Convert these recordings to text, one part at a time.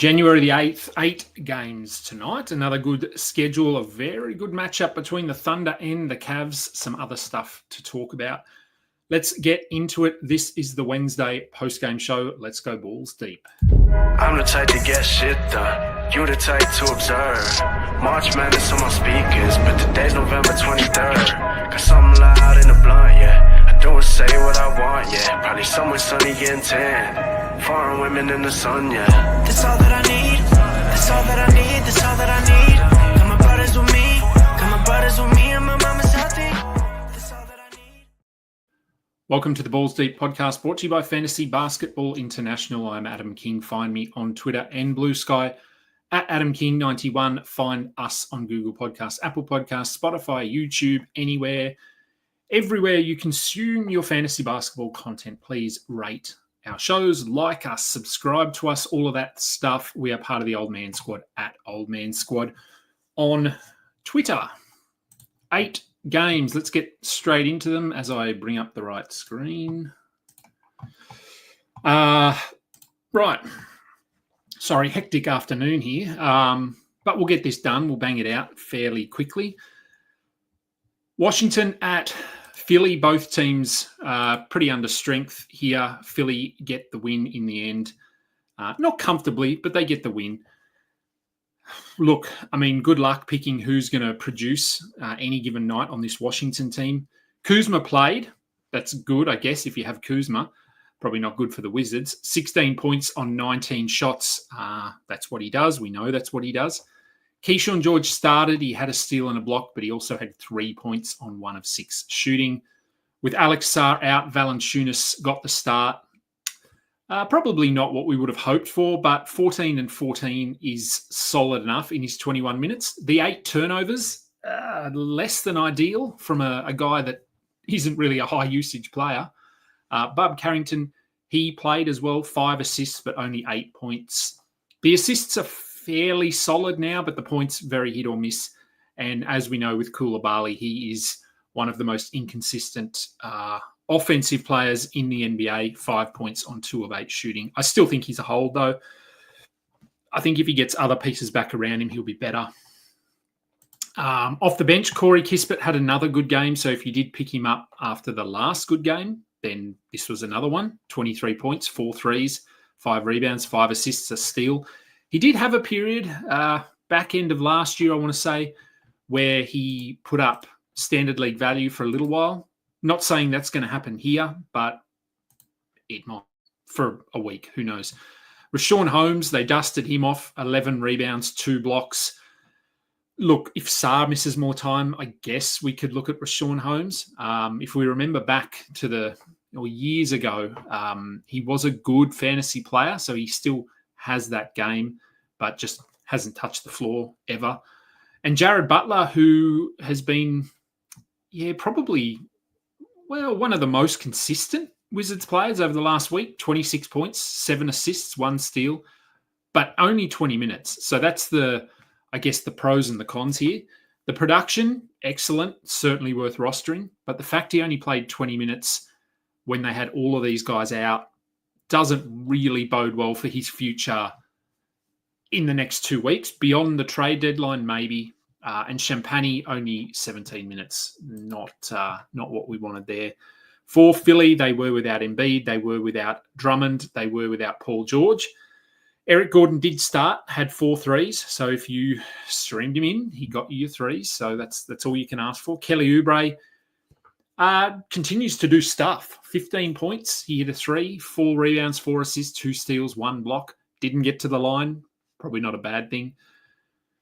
January the 8th, 8 games tonight. Another good schedule, a very good matchup between the Thunder and the Cavs. Some other stuff to talk about. Let's get into it. This is the Wednesday post-game show. Let's go balls deep. I'm the type to get shit done. You the type to observe. March Madness on my speakers, but today's November 23rd. Got something loud in the blunt, yeah. I don't say what I want, yeah. Probably somewhere sunny getting tan. Foreign women in the sun, yeah. That's all that I need. That's all that I need. That's all that I need. Got my brothers with me. Got my brothers with me, and my mama's healthy. That's all that I need. Welcome to the Balls Deep podcast, brought to you by Fantasy Basketball International. I'm Adam King. Find me on Twitter and Blue Sky at AdamKing91. Find us on Google Podcasts, Apple Podcasts, Spotify, YouTube, anywhere, everywhere you consume your fantasy basketball content. Please rate our shows, like us, subscribe to us, all of that stuff. We are part of the Old Man Squad at Old Man Squad on Twitter. 8 games. Let's get straight into them as I bring up the right screen. Right. Sorry, hectic afternoon here. But we'll get this done. We'll bang it out fairly quickly. Washington at Philly, both teams pretty under strength here. Philly get the win in the end. Not comfortably, but they get the win. Look, I mean, good luck picking who's going to produce any given night on this Washington team. Kuzma played. That's good, I guess, if you have Kuzma. Probably not good for the Wizards. 16 points on 19 shots. That's what he does. We know that's what he does. Keyshawn George started. He had a steal and a block, but he also had 3 points on 1 of 6 shooting. With Alex Sarr out, Valanciunas got the start. Probably not what we would have hoped for, but 14 and 14 is solid enough in his 21 minutes. The 8 turnovers, less than ideal from a guy that isn't really a high-usage player. Bub Carrington, he played as well, 5 assists, but only 8 points. The assists are fairly solid now, but the points very hit or miss. And as we know with Koulibaly, he is one of the most inconsistent offensive players in the NBA. 5 points on 2 of 8 shooting. I still think he's a hold, though. I think if he gets other pieces back around him, he'll be better. Off the bench, Corey Kispert had another good game. So if you did pick him up after the last good game, then this was another one. 23 points, 4 threes, 5 rebounds, 5 assists, a steal. He did have a period, back end of last year, I want to say, where he put up standard league value for a little while. Not saying that's going to happen here, but it might for a week. Who knows? Rashawn Holmes, they dusted him off. 11 rebounds, 2 blocks. Look, if Sarr misses more time, I guess we could look at Rashawn Holmes. If we remember back to years ago, he was a good fantasy player, so he still has that game, but just hasn't touched the floor ever. And Jared Butler, who has been, probably, one of the most consistent Wizards players over the last week. 26 points, 7 assists, 1 steal, but only 20 minutes. So that's the pros and the cons here. The production, excellent, certainly worth rostering, but the fact he only played 20 minutes when they had all of these guys out doesn't really bode well for his future in the next 2 weeks. Beyond the trade deadline, maybe. And Champagny, only 17 minutes. Not what we wanted there. For Philly, they were without Embiid. They were without Drummond. They were without Paul George. Eric Gordon did start, had 4 threes. So if you streamed him in, he got you your threes. So that's all you can ask for. Kelly Oubre continues to do stuff. 15 points. He hit a 3, 4 rebounds, 4 assists, 2 steals, 1 block. Didn't get to the line. Probably not a bad thing.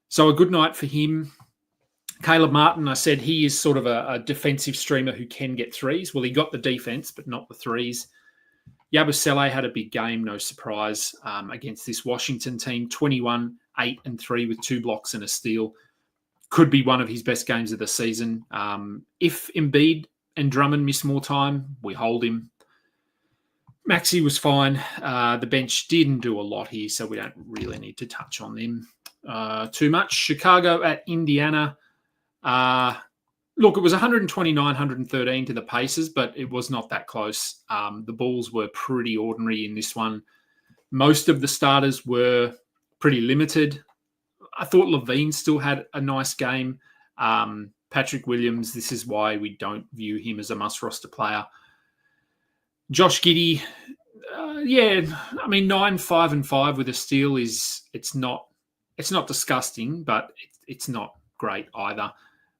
So a good night for him. Caleb Martin, I said he is sort of a defensive streamer who can get threes. Well, he got the defense, but not the threes. Yabusele had a big game, no surprise, against this Washington team. 21, 8 and 3 with 2 blocks and a steal. Could be one of his best games of the season. If Embiid and Drummond miss more time, we hold him. Maxey was fine. The bench didn't do a lot here, so we don't really need to touch on them too much. Chicago at Indiana. Look, it was 129-113 to the Pacers, but it was not that close. The Bulls were pretty ordinary in this one. Most of the starters were pretty limited. I thought Levine still had a nice game. Patrick Williams, this is why we don't view him as a must-roster player. Josh Giddey, 9-5-5 with a steal it's not disgusting, but it's not great either.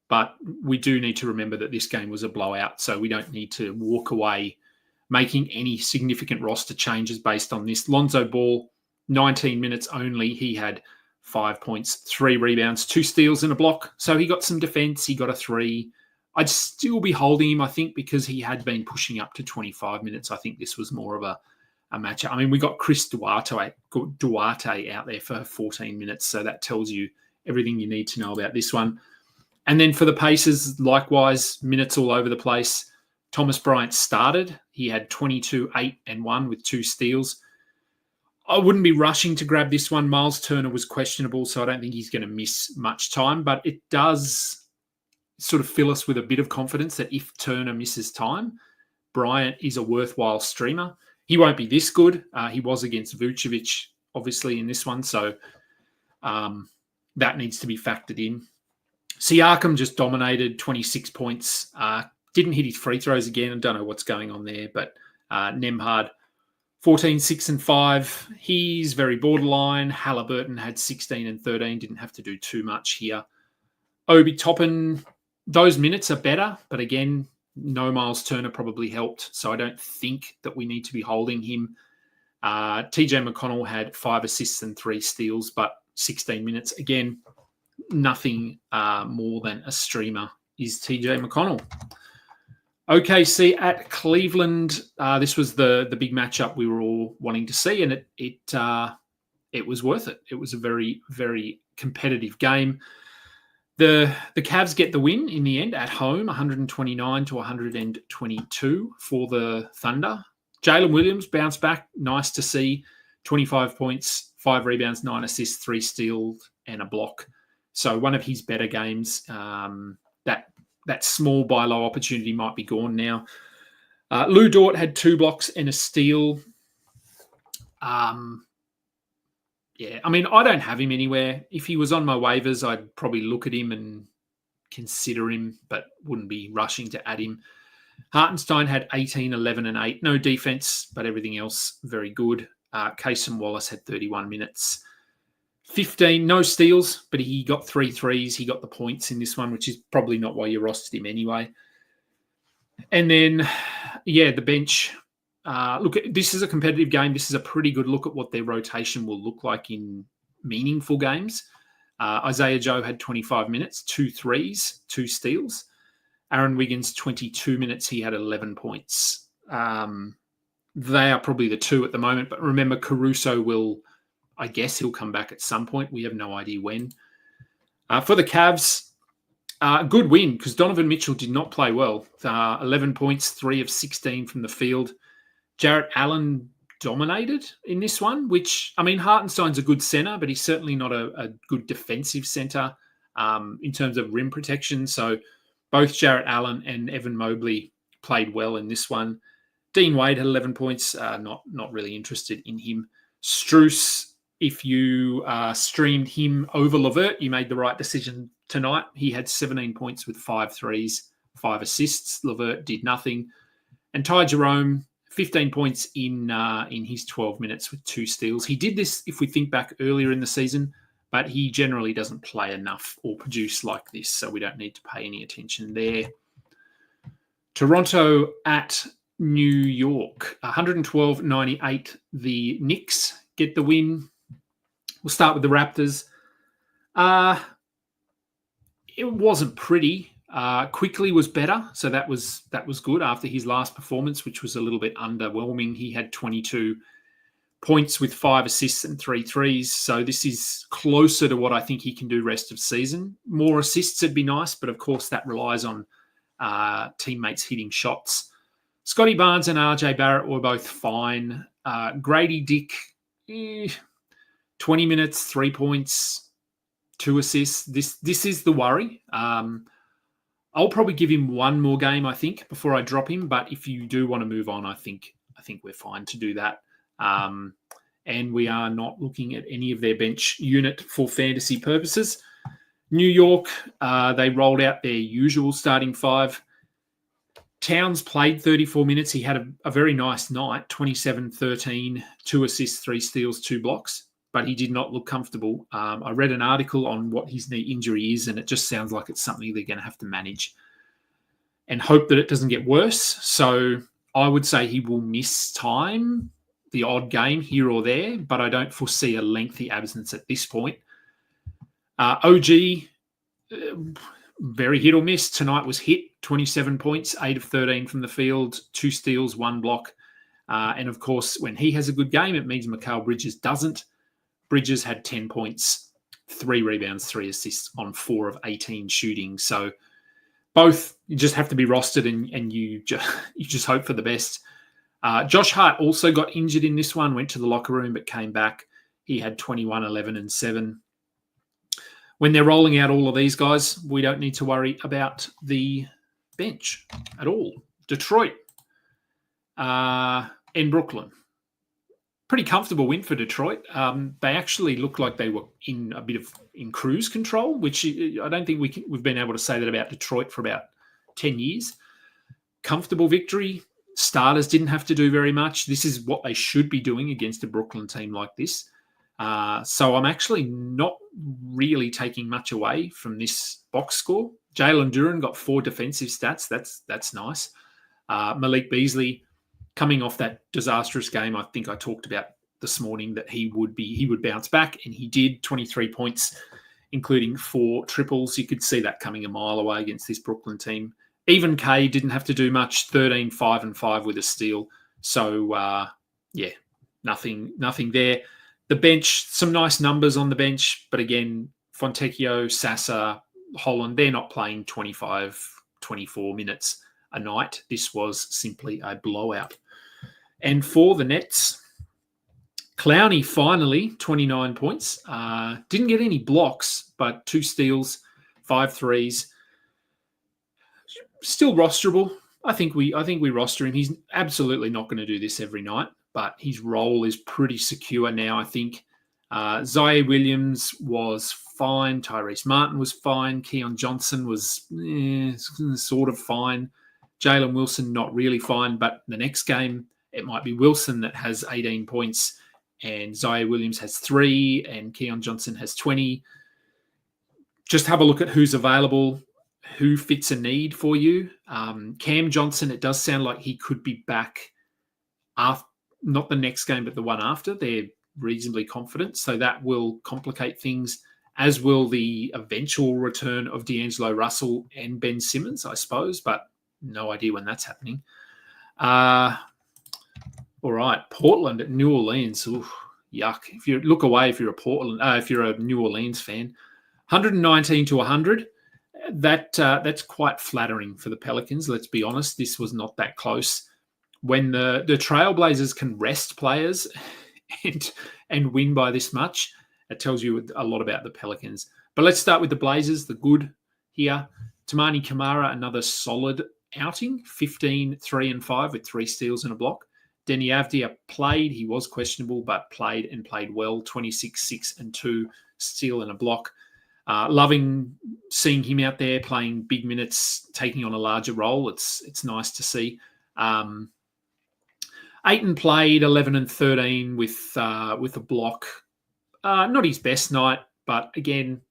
But we do need to remember that this game was a blowout, so we don't need to walk away making any significant roster changes based on this. Lonzo Ball, 19 minutes only. He had 5 points, 3 rebounds, 2 steals and a block. So he got some defense. He got a 3. I'd still be holding him, I think, because he had been pushing up to 25 minutes. I think this was more of a matchup. I mean, we got Chris Duarte out there for 14 minutes, so that tells you everything you need to know about this one. And then for the Pacers, likewise, minutes all over the place. Thomas Bryant started. He had 22, 8, and 1 with 2 steals. I wouldn't be rushing to grab this one. Miles Turner was questionable, so I don't think he's going to miss much time. But it does sort of fill us with a bit of confidence that if Turner misses time, Bryant is a worthwhile streamer. He won't be this good. He was against Vucevic, obviously, in this one. So that needs to be factored in. Siakam just dominated, 26 points. Didn't hit his free throws again. I don't know what's going on there. But Nembhard, 14, 6, and 5. He's very borderline. Halliburton had 16 and 13. Didn't have to do too much here. Obi Toppin, those minutes are better. But again, no Miles Turner probably helped. So I don't think that we need to be holding him. TJ McConnell had 5 assists and 3 steals, but 16 minutes. Again, nothing more than a streamer is TJ McConnell. OKC at Cleveland. This was the big matchup we were all wanting to see, and it was worth it. It was a very, very competitive game. The Cavs get the win in the end at home, 129 to 122 for the Thunder. Jalen Williams bounced back. Nice to see. 25 points, 5 rebounds, 9 assists, 3 steals, and a block. So one of his better games. That small buy low opportunity might be gone now. Lou Dort had 2 blocks and a steal. I don't have him anywhere. If he was on my waivers, I'd probably look at him and consider him, but wouldn't be rushing to add him. Hartenstein had 18, 11, and 8. No defense, but everything else very good. Cason Wallace had 31 minutes. 15, no steals, but he got 3 threes. He got the points in this one, which is probably not why you rostered him anyway. And then, the bench. Look, this is a competitive game. This is a pretty good look at what their rotation will look like in meaningful games. Isaiah Joe had 25 minutes, 2 threes, 2 steals. Aaron Wiggins, 22 minutes. He had 11 points. They are probably the 2 at the moment, but remember Caruso he'll come back at some point. We have no idea when. For the Cavs, good win because Donovan Mitchell did not play well. 11 points, 3 of 16 from the field. Jarrett Allen dominated in this one, which, Hartenstein's a good center, but he's certainly not a good defensive center in terms of rim protection. So both Jarrett Allen and Evan Mobley played well in this one. Dean Wade had 11 points. Not really interested in him. Strus, if you streamed him over LeVert, you made the right decision tonight. He had 17 points with 5 threes, 5 assists. LeVert did nothing. And Ty Jerome, 15 points in his 12 minutes with 2 steals. He did this, if we think back earlier in the season, but he generally doesn't play enough or produce like this, so we don't need to pay any attention there. Toronto at New York, 112-98. The Knicks get the win. We'll start with the Raptors. It wasn't pretty. Quickly was better, so that was good after his last performance, which was a little bit underwhelming. He had 22 points with 5 assists and 3 threes, so this is closer to what I think he can do rest of season. More assists would be nice, but of course that relies on teammates hitting shots. Scotty Barnes and RJ Barrett were both fine. Grady Dick, 20 minutes, 3 points, 2 assists. This is the worry. I'll probably give him one more game, I think, before I drop him. But if you do want to move on, I think we're fine to do that. and we are not looking at any of their bench unit for fantasy purposes. New York, they rolled out their usual starting five. Towns played 34 minutes. He had a very nice night, 27-13, 2 assists, 3 steals, 2 blocks, but he did not look comfortable. I read an article on what his knee injury is, and it just sounds like it's something they're going to have to manage and hope that it doesn't get worse. So I would say he will miss time, the odd game here or there, but I don't foresee a lengthy absence at this point. OG, very hit or miss. Tonight was hit, 27 points, 8 of 13 from the field, 2 steals, 1 block. And of course, when he has a good game, it means Mikal Bridges doesn't. Bridges had 10 points, 3 rebounds, 3 assists on 4 of 18 shooting. So both, you just have to be rostered and you just hope for the best. Josh Hart also got injured in this one, went to the locker room but came back. He had 21, 11, and 7. When they're rolling out all of these guys, we don't need to worry about the bench at all. Detroit and Brooklyn. Pretty comfortable win for Detroit. They actually looked like they were in a bit of cruise control, which I don't think we've been able to say that about Detroit for about 10 years. Comfortable victory. Starters didn't have to do very much. This is what they should be doing against a Brooklyn team like this. So I'm actually not really taking much away from this box score. Jalen Duren got 4 defensive stats. That's nice. Malik Beasley, coming off that disastrous game, I think I talked about this morning that he would bounce back, and he did. 23 points, including 4 triples. You could see that coming a mile away against this Brooklyn team. Even K didn't have to do much. 13, 5, and 5 with a steal. So nothing there. The bench, some nice numbers on the bench, but again, Fontecchio, Sasa, Holland, they're not playing 25, 24 minutes a night. This was simply a blowout. And for the Nets, Clowney finally, 29 points. Didn't get any blocks, but 2 steals, 5 threes. Still rosterable. I think we roster him. He's absolutely not going to do this every night, but his role is pretty secure now, I think. Zaire Williams was fine. Tyrese Martin was fine. Keon Johnson was sort of fine. Jalen Wilson, not really fine, but the next game, it might be Wilson that has 18 points and Zaire Williams has 3 and Keon Johnson has 20. Just have a look at who's available, who fits a need for you. Cam Johnson, it does sound like he could be back after, not the next game, but the one after. They're reasonably confident, so that will complicate things, as will the eventual return of D'Angelo Russell and Ben Simmons, I suppose, but no idea when that's happening. All right, Portland at New Orleans. Ooh, yuck. If you look away, if you're a New Orleans fan, 119 to 100. That's quite flattering for the Pelicans. Let's be honest, this was not that close. When the Trailblazers can rest players and win by this much, it tells you a lot about the Pelicans. But let's start with the Blazers, the good here. Tamani Kamara, another solid outing, 15, 3 and 5 with 3 steals and a block. Denny Avdia played. He was questionable, but played well, 26, 6 and 2, steal and a block. Loving seeing him out there playing big minutes, taking on a larger role. It's nice to see. Ayton played 11 and 13 with a block. Not his best night, but again,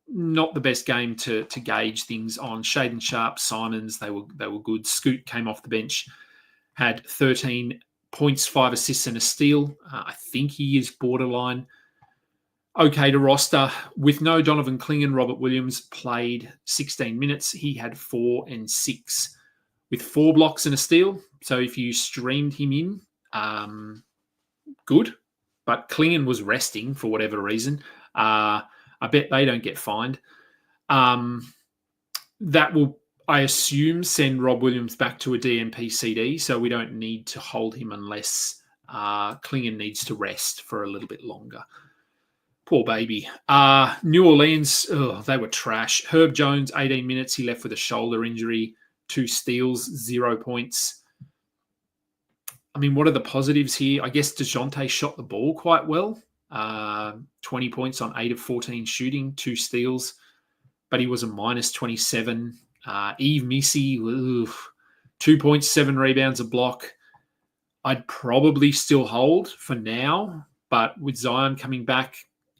not the best game to gauge things on. Shaden Sharp, Simons, they were good. Scoot came off the bench, had 13 points, 5 assists and a steal. I think he is borderline okay to roster. With no Donovan Clingan, Robert Williams played 16 minutes. He had 4 and 6 with 4 blocks and a steal. So if you streamed him in, good. But Clingan was resting for whatever reason. I bet they don't get fined. That will, I assume, send Rob Williams back to a DMP CD, so we don't need to hold him unless Clingan needs to rest for a little bit longer. Poor baby. New Orleans, they were trash. Herb Jones, 18 minutes. He left with a shoulder injury, 2 steals, 0 points. I mean, what are the positives here? I guess DeJounte shot the ball quite well. 20 points on 8 of 14 shooting, 2 steals, but he was a minus 27. Eve Missy, 2 points, 7 rebounds, a block. I'd probably still hold for now, but with Zion coming back,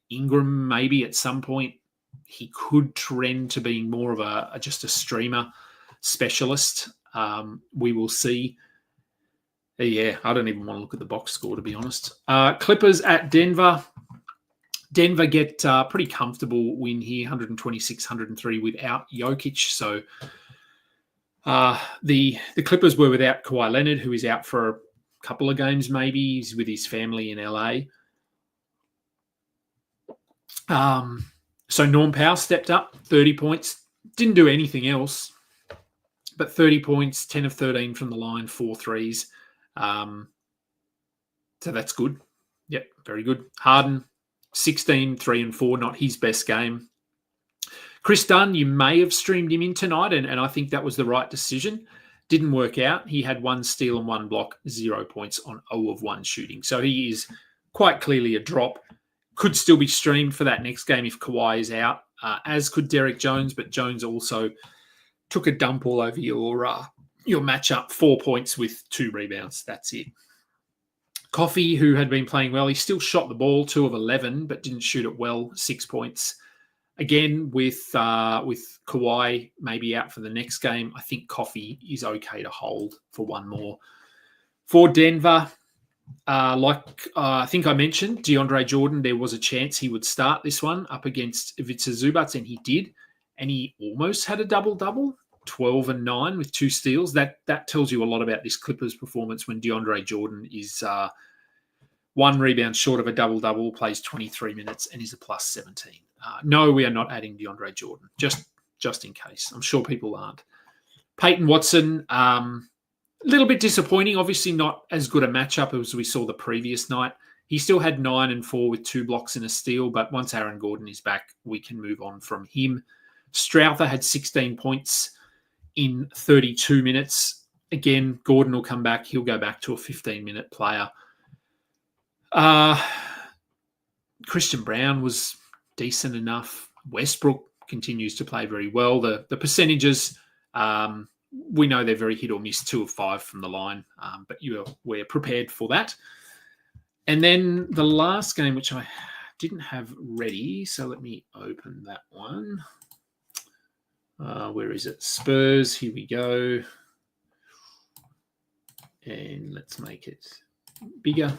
Ingram maybe at some point, he could trend to being more of just a streamer specialist. We will see. Yeah, I don't even want to look at the box score, to be honest. Clippers at Denver. Denver get pretty comfortable win here, 126-103 without Jokic. So the Clippers were without Kawhi Leonard, who is out for a couple of games maybe. He's with his family in LA. So Norm Powell stepped up, 30 points. Didn't do anything else, but 30 points, 10 of 13 from the line, 4 threes. So that's good. Yep, very good. Harden, 16, 3 and 4, not his best game. Chris Dunn, you may have streamed him in tonight, and I think that was the right decision. Didn't work out. He had 1 steal and 1 block, 0 points on 0 of 1 shooting. So he is quite clearly a drop. Could still be streamed for that next game if Kawhi is out, as could Derek Jones, but Jones also took a dump all over your matchup, 4 points with 2 rebounds. That's it. Coffee, who had been playing well, he still shot the ball, 2 of 11, but didn't shoot it well, 6 points. Again, with Kawhi maybe out for the next game, I think Coffee is okay to hold for one more. For Denver, I think I mentioned, DeAndre Jordan, there was a chance he would start this one up against Ivica Zubac, and he did. And he almost had a double-double, 12 and 9 with 2 steals. That tells you a lot about this Clippers performance when DeAndre Jordan is 1 rebound short of a double-double, plays 23 minutes, and is a plus 17. No, we are not adding DeAndre Jordan, just in case. I'm sure people aren't. Peyton Watson, a little bit disappointing. Obviously not as good a matchup as we saw the previous night. He still had 9 and 4 with 2 blocks and a steal, but once Aaron Gordon is back, we can move on from him. Strouthar had 16 points in 32 minutes. Again, Gordon will come back. He'll go back to a 15-minute player. Christian Brown was decent enough. Westbrook continues to play very well. The percentages, we know they're very hit or miss, 2 of 5 from the line, but we're prepared for that. And then the last game, which I didn't have ready, so let me open that one. Where is it? Spurs, here we go. And let's make it bigger.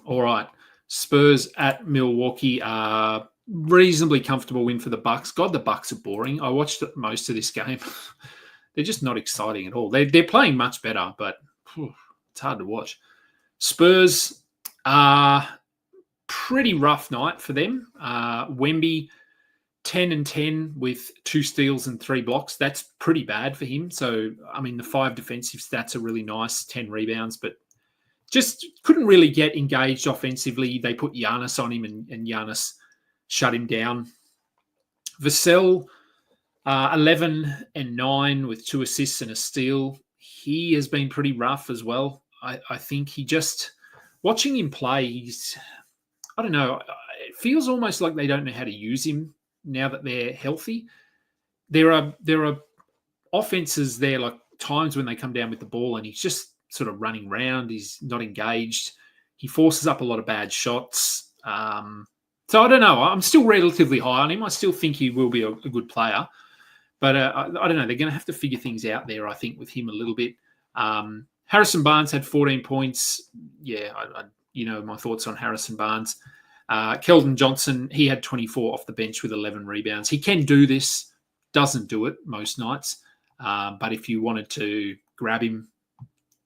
All right. Spurs at Milwaukee. Reasonably comfortable win for the Bucks. God, the Bucks are boring. I watched most of this game. They're just not exciting at all. They're playing much better, but it's hard to watch. Spurs, pretty rough night for them. Wemby, 10 and 10 with 2 steals and 3 blocks. That's pretty bad for him. So, I mean, the 5 defensive stats are really nice, 10 rebounds, but just couldn't really get engaged offensively. They put Giannis on him, and Giannis shut him down. Vassell, 11 and 9 with 2 assists and a steal. He has been pretty rough as well. I think he just, watching him play, I don't know, it feels almost like they don't know how to use him now that they're healthy. There are offenses there, like times when they come down with the ball and he's just sort of running around. He's not engaged. He forces up a lot of bad shots. So I don't know. I'm still relatively high on him. I still think he will be a good player. But I don't know. They're going to have to figure things out there, I think, with him a little bit. Harrison Barnes had 14 points. Yeah, my thoughts on Harrison Barnes. Keldon Johnson, he had 24 off the bench with 11 rebounds. He can do this. Doesn't do it most nights. But if you wanted to grab him,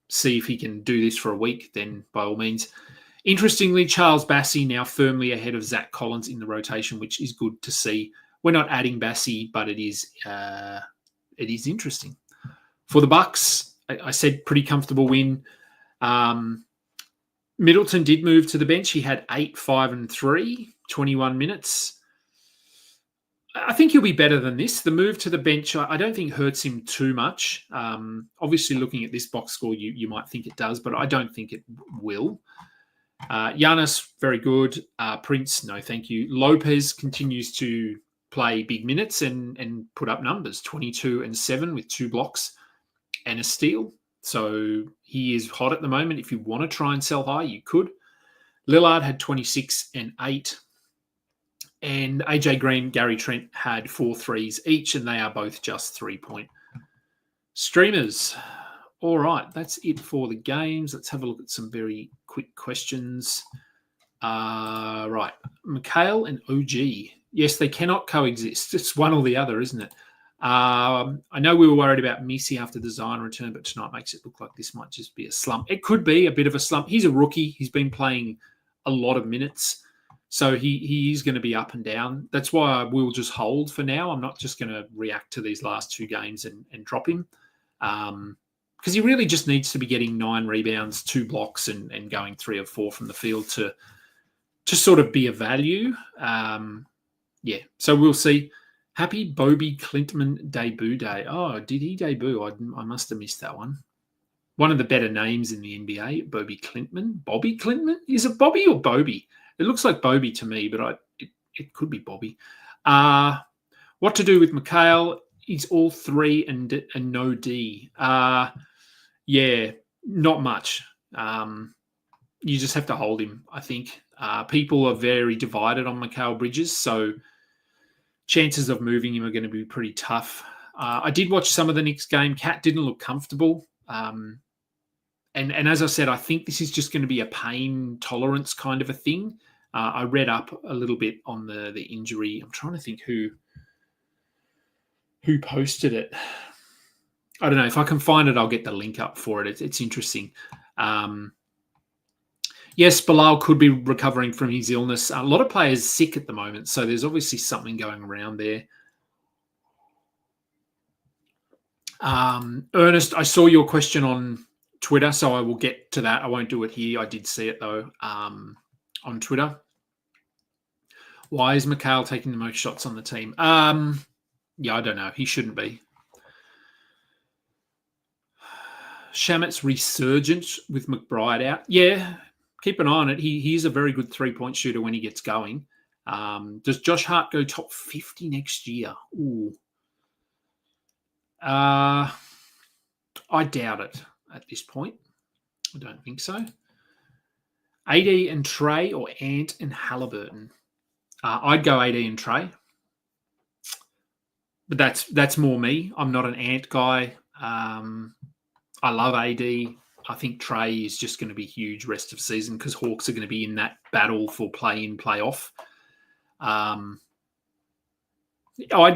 see if he can do this for a week, then by all means. Interestingly, Charles Bassey now firmly ahead of Zach Collins in the rotation, which is good to see. We're not adding Bassey, but it is interesting. For the Bucks, I said pretty comfortable win. Middleton did move to the bench. He had 8, 5, and 3, 21 minutes. I think he'll be better than this. The move to the bench, I don't think hurts him too much. Obviously, looking at this box score, you might think it does, but I don't think it will. Giannis, very good. Prince, no thank you. Lopez continues to play big minutes and put up numbers, 22 and 7 with 2 blocks and a steal. So he is hot at the moment. If you want to try and sell high, you could. Lillard had 26 and 8. And AJ Green, Gary Trent had 4 threes each, and they are both just 3-point streamers. All right, that's it for the games. Let's have a look at some very quick questions. Right, Mikhail and OG. Yes, they cannot coexist. It's one or the other, isn't it? I know we were worried about Missy after the Zion return, but tonight makes it look like this might just be a slump. It could be a bit of a slump. He's a rookie. He's been playing a lot of minutes. So he is going to be up and down. That's why I will just hold for now. I'm not just going to react to these last 2 games and drop him. Because he really just needs to be getting 9 rebounds, 2 blocks, and going 3 or 4 from the field to sort of be a value. Yeah, so we'll see. Happy Bobby Clintman debut day. Oh, did he debut? I must have missed that one. One of the better names in the NBA, Bobby Clintman. Bobby Clintman? Is it Bobby or Bobby? It looks like Bobby to me, but it could be Bobby. What to do with Mikhail? He's all 3 and no D. Yeah, not much. You just have to hold him, I think. People are very divided on Mikal Bridges, so chances of moving him are going to be pretty tough. I did watch some of the Knicks game. Cat didn't look comfortable. And as I said, I think this is just going to be a pain tolerance kind of a thing. I read up a little bit on the injury. I'm trying to think who posted it. I don't know. If I can find it, I'll get the link up for it. It's interesting. Yes, Bilal could be recovering from his illness. A lot of players sick at the moment, so there's obviously something going around there. Ernest, I saw your question on Twitter, so I will get to that. I won't do it here. I did see it, though, on Twitter. Why is Mikhail taking the most shots on the team? Yeah, I don't know. He shouldn't be. Shamet's resurgence with McBride out. Yeah, keep an eye on it. He is a very good 3-point shooter when he gets going. Does Josh Hart go top 50 next year? Ooh. I doubt it at this point. I don't think so. AD and Trey or Ant and Halliburton? I'd go AD and Trey. But that's more me. I'm not an Ant guy. I love AD. I think Trey is just going to be huge rest of season because Hawks are going to be in that battle for play-in, play-off. I'd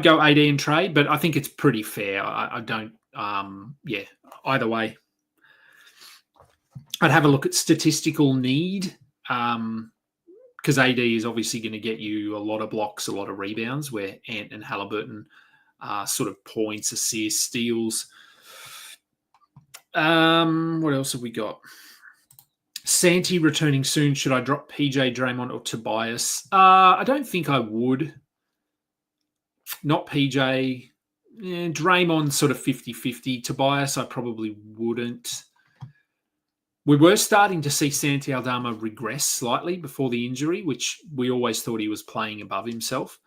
go AD and Trey, but I think it's pretty fair. I don't, either way. I'd have a look at statistical need because AD is obviously going to get you a lot of blocks, a lot of rebounds, where Ant and Halliburton are sort of points, assists, steals. What else have we got? Santi returning soon. Should I drop PJ, Draymond, or Tobias? I don't think I would. Not PJ. Draymond sort of 50-50. Tobias, I probably wouldn't. We were starting to see Santi Aldama regress slightly before the injury, which we always thought he was playing above himself.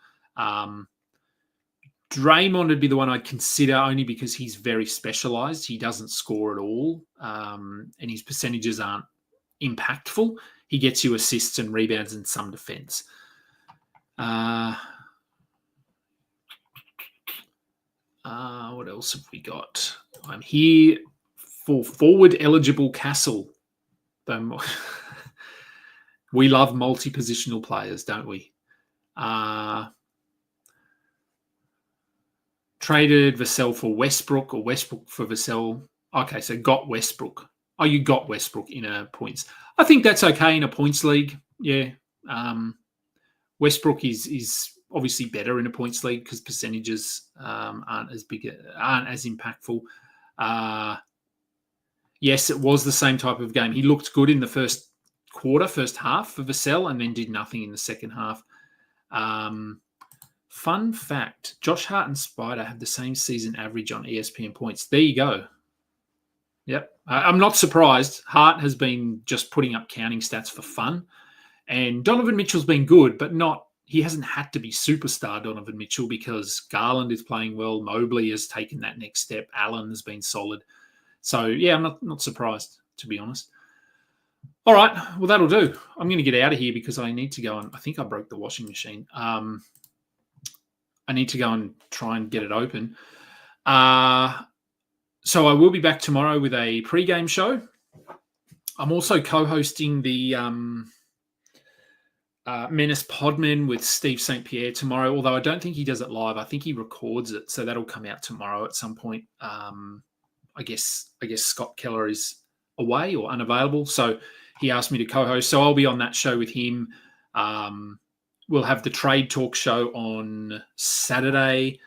Draymond would be the one I'd consider only because he's very specialised. He doesn't score at all, and his percentages aren't impactful. He gets you assists and rebounds and some defence. What else have we got? I'm here for forward-eligible Castle. We love multi-positional players, don't we? Traded Vassell for Westbrook or Westbrook for Vassell. Okay, so got Westbrook. Oh, you got Westbrook in a points. I think that's okay in a points league. Yeah. Westbrook is obviously better in a points league because percentages aren't as impactful. Yes, it was the same type of game. He looked good in the first half for Vassell, and then did nothing in the second half. Fun fact, Josh Hart and Spider have the same season average on ESPN points. There you go. Yep. I'm not surprised. Hart has been just putting up counting stats for fun. And Donovan Mitchell's been good, but he hasn't had to be superstar Donovan Mitchell because Garland is playing well. Mobley has taken that next step. Allen has been solid. So, yeah, I'm not surprised, to be honest. All right. Well, that'll do. I'm going to get out of here because I need to go and I think I broke the washing machine. I need to go and try and get it open. So I will be back tomorrow with a pre-game show. I'm also co-hosting the Menace Podman with Steve St. Pierre tomorrow, although I don't think he does it live. I think he records it, so that'll come out tomorrow at some point. I guess Scott Keller is away or unavailable, so he asked me to co-host. So I'll be on that show with him. We'll have the Trade Talk show on Saturday,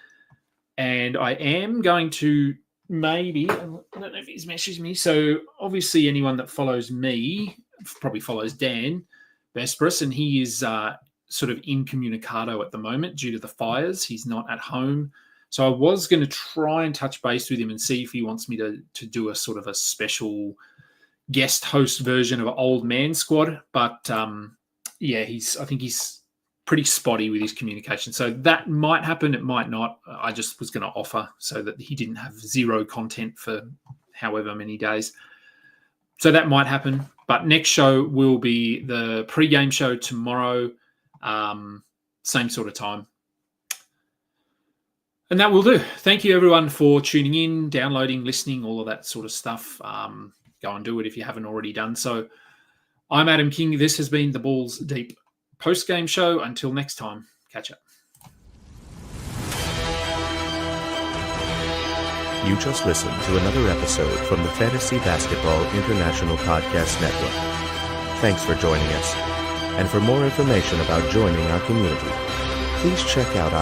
and I am going to maybe, I don't know if he's messaged me, so obviously anyone that follows me probably follows Dan Vesperis, and he is sort of incommunicado at the moment due to the fires. He's not at home. So I was going to try and touch base with him and see if he wants me to do a sort of a special guest host version of Old Man Squad. But yeah, I think he's pretty spotty with his communication. So that might happen. It might not. I just was going to offer so that he didn't have zero content for however many days. So that might happen. But next show will be the pre-game show tomorrow, same sort of time. And that will do. Thank you, everyone, for tuning in, downloading, listening, all of that sort of stuff. Go and do it if you haven't already done so. I'm Adam King. This has been the Balls Deep post-game show. Until next time, catch up. You just listened to another episode from the Fantasy Basketball International Podcast Network. Thanks for joining us. And for more information about joining our community, please check out our